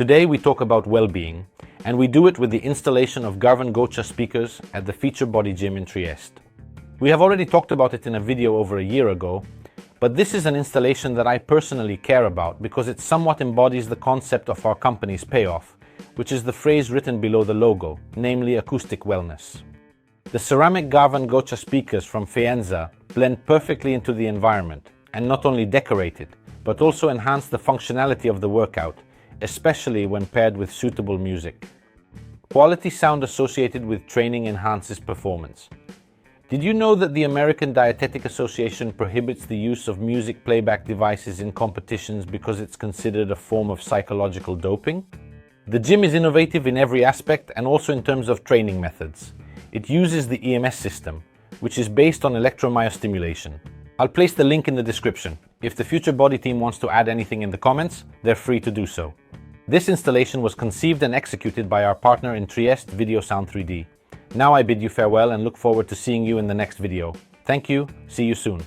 Today we talk about well-being, and we do it with the installation of Garvan Goccia speakers at the FitYourBody gym in Trieste. We have already talked about it in a video over a year ago, but this is an installation that I personally care about because it somewhat embodies the concept of our company's payoff, which is the phrase written below the logo, namely Acoustic Wellness. The ceramic Garvan Goccia speakers from Faenza blend perfectly into the environment and not only decorate it, but also enhance the functionality of the workout, especially when paired with suitable music. Quality sound associated with training enhances performance. Did you know that the American Dietetic Association prohibits the use of music playback devices in competitions because it's considered a form of psychological doping? The gym is innovative in every aspect and also in terms of training methods. It uses the EMS system, which is based on electromyostimulation. I'll place the link in the description. If the FitYourBody team wants to add anything in the comments, they're free to do so. This installation was conceived and executed by our partner in Trieste, Videosound 3D. Now I bid you farewell and look forward to seeing you in the next video. Thank you, see you soon.